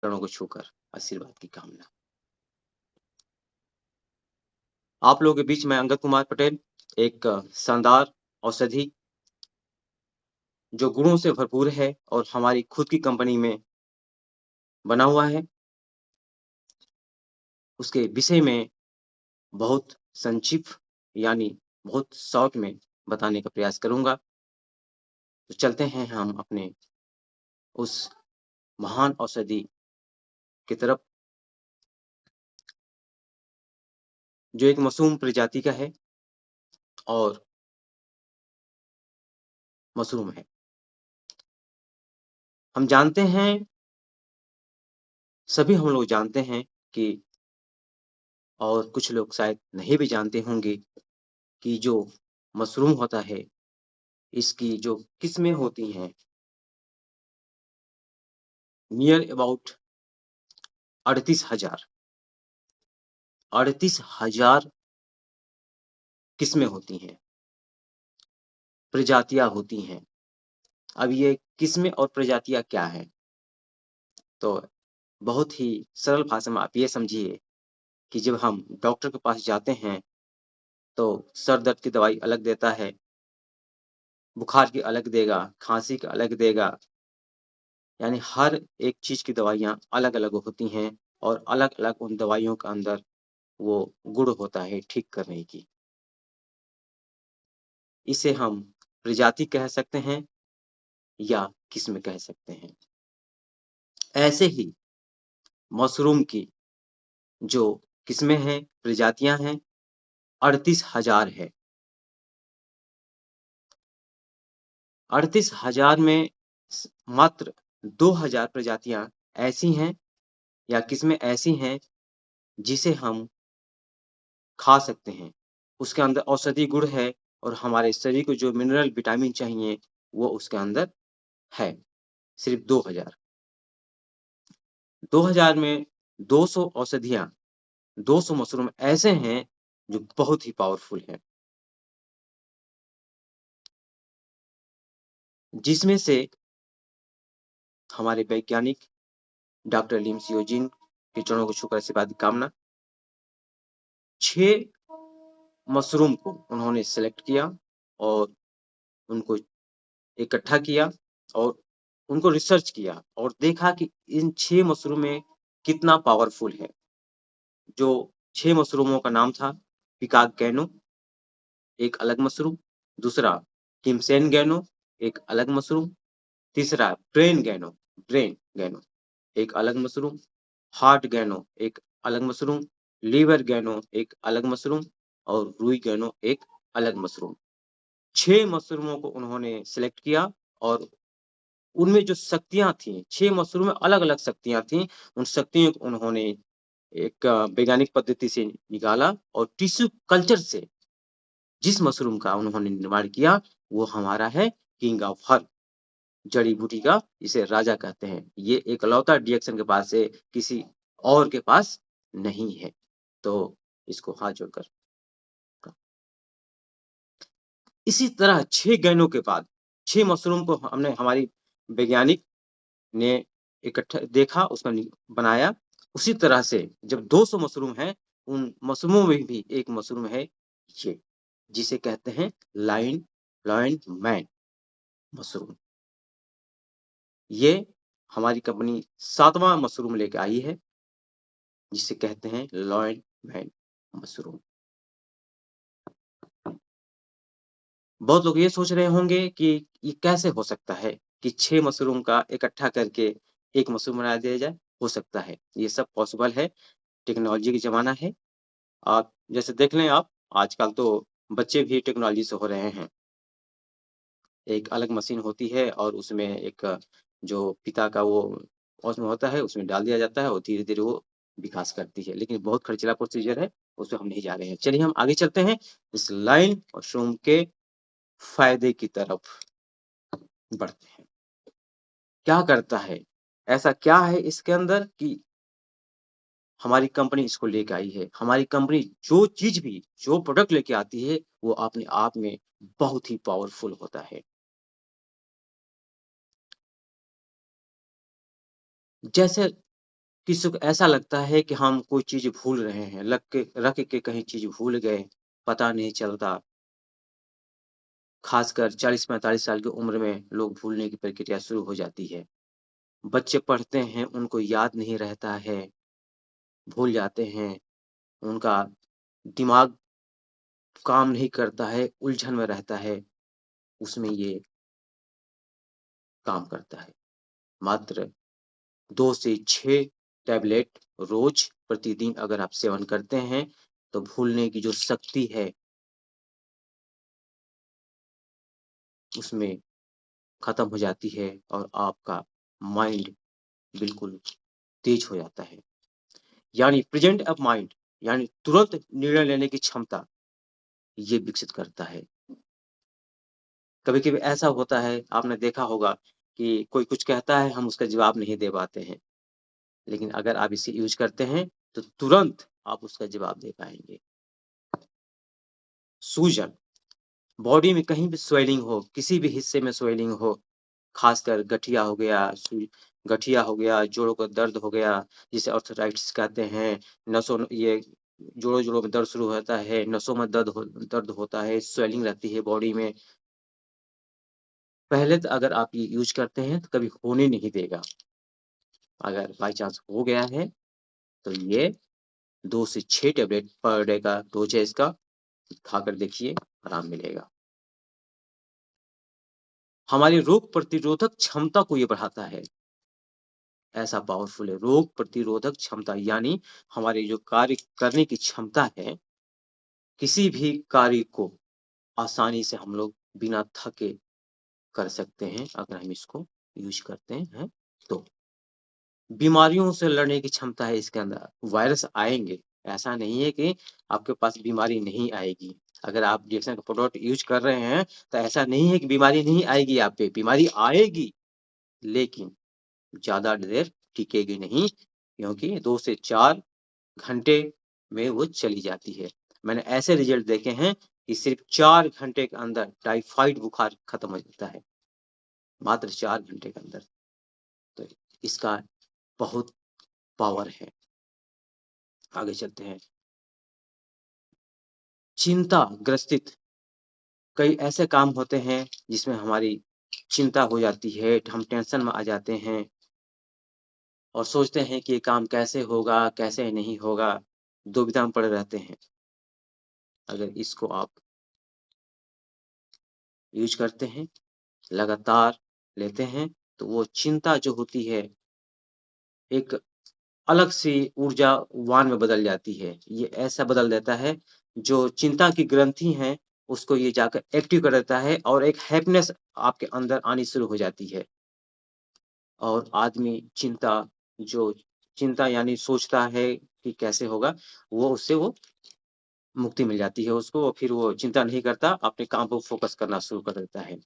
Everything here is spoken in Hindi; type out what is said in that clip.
चरणों को छूकर आशीर्वाद की कामना। आप लोगों के बीच में अंगद कुमार पटेल, एक शानदार औषधि जो गुणों से भरपूर है और हमारी खुद की कंपनी में बना हुआ है, उसके विषय में बहुत संक्षिप्त यानी बहुत शॉर्ट में बताने का प्रयास करूँगा। तो चलते हैं हम अपने उस महान औषधि की तरफ, जो एक मशरूम प्रजाति का है और मशरूम है। हम जानते हैं, सभी हम लोग जानते हैं कि और कुछ लोग शायद नहीं भी जानते होंगे कि जो मशरूम होता है, इसकी जो किस्में होती हैं, नियर अबाउट 38,000 38,000 किस्में होती हैं, प्रजातियाँ होती हैं। अब ये किस्में और प्रजातियाँ क्या हैं? तो बहुत ही सरल भाषा में आप ये समझिए कि जब हम डॉक्टर के पास जाते हैं, तो सर दर्द की दवाई अलग देता है, बुखार की अलग देगा, खाँसी की अलग देगा, यानी हर एक चीज़ की दवाइयाँ अलग-अलग होती हैं और अलग-अलग उन दवाइयों के अंदर वो गुण होता है ठीक करने की। इसे हम प्रजाति कह सकते हैं या किस्म कह सकते हैं। ऐसे ही मशरूम की जो किस्में हैं, प्रजातियाँ हैं, 38,000 है। 38,000 में मात्र 2,000 प्रजातियाँ ऐसी हैं या किस्में ऐसी हैं जिसे हम खा सकते हैं। उसके अंदर औषधि गुण है और हमारे शरीर को जो मिनरल, विटामिन चाहिए, वो उसके अंदर है। सिर्फ़ 2,000। 2,000 में 200 औषधियाँ, 200 मशरूम ऐसे हैं जो बहुत ही पावरफुल हैं। जिसमें से हमारे वैज्ञानिक डॉक्टर लिम सियोजिन के चरणों को छूकर आशीर्वाद की कामना, 6 मशरूम को उन्होंने सेलेक्ट किया और उनको इकट्ठा किया और उनको रिसर्च किया और देखा कि इन 6 मशरूम में कितना पावरफुल है। जो 6 मशरूमों का नाम था, पीकॉक गैनो, एक अलग मशरूम, दूसरा किमसेन गैनो, एक अलग मशरूम, तीसरा ब्रेन गैनो, एक अलग मशरूम, हार्ट गैनो, एक अलग मशरूम, लीवर गैनो, एक अलग मशरूम और रुई गैनो, एक अलग मशरूम। 6 मशरूमों को उन्होंने सेलेक्ट किया और उनमें जो शक्तियाँ थीं, 6 मशरूम में अलग-अलग शक्तियाँ थीं। उन शक्तियों को उन्होंने एक वैज्ञानिक पद्धति से निकाला और टिश्यू कल्चर से जिस मशरूम का उन्होंने निर्माण किया, वो हमारा है किंग ऑफ हर्ब, जड़ी-बूटी का जिसे राजा कहते हैं। ये इकलौता डिएक्सन के पास है, किसी और के पास नहीं है। तो इसको हाथ जोड़कर इसी तरह 6 गैनों के बाद 6 मशरूम को हमने हमारी वैज्ञानिक ने इकट्ठा देखा, उसका बनाया। उसी तरह से जब 200 मशरूम हैं, उन मशरूमों में भी एक मशरूम है ये, जिसे कहते हैं लायन मैन मशरूम। ये हमारी कंपनी 7वाँ मशरूम लेके आई है, जिसे कहते हैं लायन मैन मशरूम। बहुत लोग ये सोच रहे होंगे कि ये कैसे हो सकता है कि 6 मशरूम का इकट्ठा करके एक मशरूम बना दिया जाए? हो सकता है। ये सब पॉसिबल है, टेक्नोलॉजी का ज़माना है। आप जैसे देख लें आप, आजकल तो बच्चे भी टेक्नोलॉजी से हो रहे हैं। एक अलग मशीन होती है और उसमें एक जो पिता का वो उसमें होता है, उसमें डाल दिया जाता है और धीरे-धीरे वो विकास करती है। लेकिन बहुत खर्चीला प्रोसीजर है, उसमें हम नहीं जा रहे हैं। चलिए हम आगे चलते हैं, इस लाइन मशरूम के फ़ायदे की तरफ बढ़ते हैं। क्या करता है? ऐसा क्या है इसके अंदर कि हमारी कंपनी इसको लेके आई है? हमारी कंपनी जो चीज़ भी, जो प्रोडक्ट लेके आती है, वो अपने आप में बहुत ही पावरफुल होता है। जैसे किसी को ऐसा लगता है कि हम कोई चीज़ भूल रहे हैं, रख के कहीं चीज़ भूल गए, पता नहीं चलता। खासकर 40-45 साल की उम्र में लोग भूलने की प्रक्रिया शुरू हो जाती है। बच्चे पढ़ते हैं, उनको याद नहीं रहता है, भूल जाते हैं, उनका दिमाग काम नहीं करता है, उलझन में रहता है, उसमें ये काम करता है। मात्र 2 से 6 टैबलेट रोज़ प्रतिदिन अगर आप सेवन करते हैं, तो भूलने की जो शक्ति है, उसमें खत्म हो जाती है और आपका माइंड बिल्कुल तेज हो जाता है। यानी प्रेज़ेंट ऑफ माइंड यानी तुरंत निर्णय लेने की क्षमता ये विकसित करता है। कभी-कभी ऐसा होता है, आपने देखा होगा कि कोई कुछ कहता है, हम उसका जवाब नहीं दे पाते हैं। लेकिन अगर आप इसे यूज़ करते हैं, तो तुरंत आप उसका जवाब दे पाएँगे। सूजन, बॉडी में कहीं भी स्वेलिंग हो, किसी भी हिस्से में स्वेलिंग हो, खासकर गठिया हो गया, जोड़ों का दर्द हो गया, जिसे आर्थराइटिस कहते हैं, नसों ये जोड़ों-जोड़ों में दर्द शुरू होता है, नसों में दर्द होता है, स्वेलिंग रहती है बॉडी में। पहले तो अगर आप ये यूज़ करते हैं, तो कभी होने नहीं देगा। अगर बाय चांस हो गया है, तो ये 2 से 6 टैबलेट पर डे का डोज़ है इसका, खाकर देखिए, आराम मिलेगा। हमारी रोग प्रतिरोधक क्षमता को ये बढ़ाता है, ऐसा पावरफुल है। रोग प्रतिरोधक क्षमता यानी हमारी जो कार्य करने की क्षमता है, किसी भी कार्य को आसानी से हम लोग बिना थके कर सकते हैं, अगर हम इसको यूज़ करते हैं तो। बीमारियों से लड़ने की क्षमता है इसके अंदर। वायरस आएँगे, ऐसा नहीं है कि आपके पास बीमारी नहीं आएगी। अगर आप डिएक्सन का प्रोडक्ट यूज़ कर रहे हैं, तो ऐसा नहीं है कि बीमारी नहीं आएगी आप पे, बीमारी आएगी, लेकिन ज़्यादा देर टिकेगी नहीं, क्योंकि 2 से 4 घंटे में वो चली जाती है। मैंने ऐसे रिज़ल्ट देखे हैं कि सिर्फ़ 4 घंटे के अंदर टाइफाइड बुखार खत्म हो जाता है, मात्र 4 घंटे के अंदर। तो इसका बहुत पावर है। आगे चलते हैं। चिंता ग्रसित कई ऐसे काम होते हैं जिसमें हमारी चिंता हो जाती है, हम टेंशन में आ जाते हैं और सोचते हैं कि ये काम कैसे होगा, कैसे नहीं होगा, दुविधा में पड़े रहते हैं। अगर इसको आप यूज़ करते हैं, लगातार लेते हैं, तो वो चिंता जो होती है, एक अलग सी ऊर्जावान में बदल जाती है। ये ऐसा बदल देता है, जो चिंता की ग्रंथि हैं, उसको ये जाकर एक्टिव कर देता है और एक हैप्पीनेस आपके अंदर आनी शुरू हो जाती है। और आदमी चिंता यानी सोचता है कि कैसे होगा, वो मुक्ति मिल जाती है उसको और फिर वो चिंता नहीं करता, अपने काम पे फ़ोकस करना शुरू कर देता है।